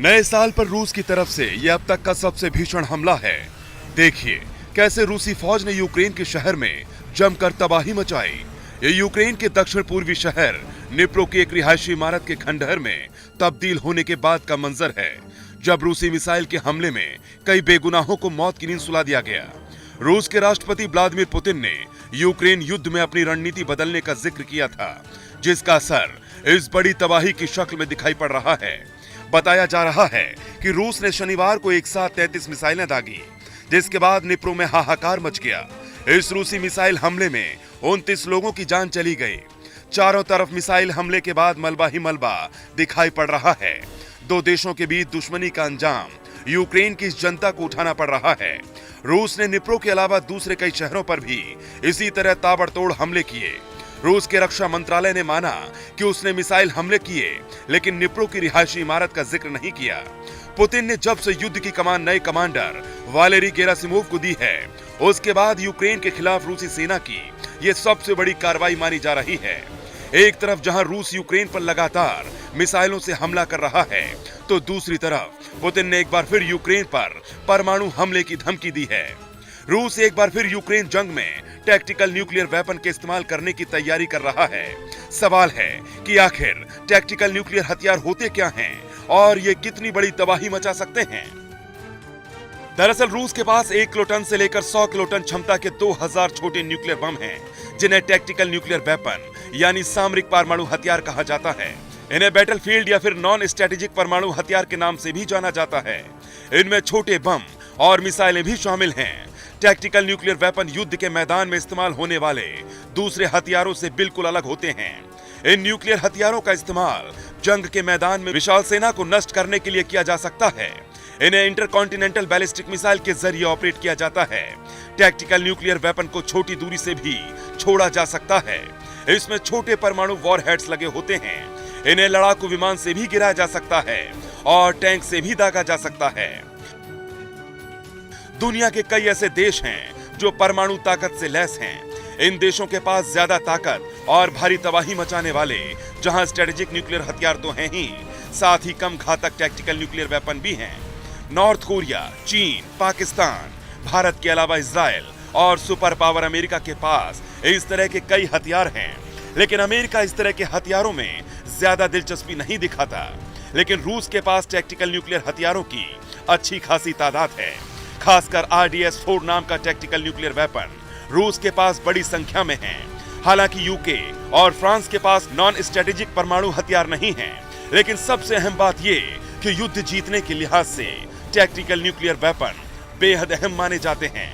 नए साल पर रूस की तरफ से यह अब तक का सबसे भीषण हमला है। देखिए कैसे रूसी फौज ने यूक्रेन के शहर में जमकर तबाही मचाई। ये यूक्रेन के दक्षिण पूर्वी शहर निप्रो की एक रिहायशी इमारत के खंडहर में तब्दील होने के बाद का मंजर है, जब रूसी मिसाइल के हमले में कई बेगुनाहों को मौत की नींद सुला दिया गया। रूस के राष्ट्रपति व्लादिमीर पुतिन ने यूक्रेन युद्ध में अपनी रणनीति बदलने का जिक्र किया था, जिसका असर इस बड़ी तबाही की शक्ल में दिखाई पड़ रहा है। बताया जा रहा है कि रूस ने शनिवार को एक साथ 33 मिसाइलें दागी, जिसके बाद निप्रो में हाहाकार मच गया। इस रूसी मिसाइल हमले में 29 लोगों की जान चली गई। चारों तरफ मिसाइल हमले के बाद मलबा ही मलबा दिखाई पड़ रहा है। दो देशों के बीच दुश्मनी का अंजाम यूक्रेन की इस जनता को उठाना पड़ रहा है। रूस ने निप्रो के अलावा दूसरे कई शहरों पर भी इसी तरह ताबड़तोड़ हमले किए। रूस के रक्षा मंत्रालय ने माना कि उसने मिसाइल हमले किए, लेकिन निप्रो की रिहायशी इमारत का जिक्र नहीं किया। पुतिन ने जब से युद्ध की कमान नए कमांडर वालेरी गेरासिमोव को दी है, उसके बाद यूक्रेन के खिलाफ रूसी सेना की यह सबसे बड़ी कार्रवाई मानी जा रही है। एक तरफ जहां रूस यूक्रेन पर लगातार मिसाइलों से हमला कर रहा है, तो दूसरी तरफ पुतिन ने एक बार फिर यूक्रेन पर परमाणु हमले की धमकी दी है। रूस एक बार फिर यूक्रेन जंग में टैक्टिकल न्यूक्लियर वेपन के इस्तेमाल करने की तैयारी कर रहा है। सवाल है कि आखिर टैक्टिकल न्यूक्लियर हथियार होते क्या हैं और ये कितनी बड़ी तबाही मचा सकते हैं। दरअसल रूस के पास 1 किलोटन से लेकर 100 किलोटन क्षमता के 2000 छोटे न्यूक्लियर बम हैं, जिन्हें टैक्टिकल न्यूक्लियर वेपन यानी सामरिक परमाणु हथियार कहा जाता है। इन्हें बैटलफील्ड या फिर नॉन स्ट्रेटेजिक परमाणु हथियार के नाम से भी जाना जाता है। इनमें छोटे बम और मिसाइलें भी शामिल हैं। टैक्टिकल न्यूक्लियर वेपन युद्ध के मैदान में इस्तेमाल होने वाले दूसरे हथियारों से बिल्कुल अलग होते हैं। इन न्यूक्लियर हथियारों का इस्तेमाल जंग के मैदान में विशाल सेना को नष्ट करने के लिए किया जा सकता है। इन्हें इंटरकॉन्टिनेंटल बैलिस्टिक मिसाइल के जरिए ऑपरेट किया जाता है। टैक्टिकल न्यूक्लियर वेपन को छोटी दूरी से भी छोड़ा जा सकता है। इसमें छोटे परमाणु वॉरहेड्स लगे होते हैं। इन्हें लड़ाकू विमान से भी गिराया जा सकता है और टैंक से भी दागा जा सकता है। दुनिया के कई ऐसे देश हैं जो परमाणु ताकत से लैस हैं। इन देशों के पास ज्यादा ताकत और भारी तबाही मचाने वाले जहां स्ट्रेटेजिक न्यूक्लियर हथियार तो हैं ही, साथ ही कम घातक टैक्टिकल न्यूक्लियर वेपन भी हैं। नॉर्थ कोरिया, चीन, पाकिस्तान, भारत के अलावा इजराइल और सुपर पावर अमेरिका के पास इस तरह के कई हथियार हैं, लेकिन अमेरिका इस तरह के हथियारों में ज्यादा दिलचस्पी नहीं दिखाता। लेकिन रूस के पास टैक्टिकल न्यूक्लियर हथियारों की अच्छी खासी तादाद है। खासकर RDS-4 नाम का टैक्टिकल न्यूक्लियर वेपन रूस के पास बड़ी संख्या में है। हालांकि यूके और फ्रांस के पास नॉन स्ट्रेटेजिक परमाणु हथियार नहीं है, लेकिन सबसे अहम बात ये कि युद्ध जीतने के लिहाज से टैक्टिकल न्यूक्लियर वेपन बेहद अहम माने जाते हैं।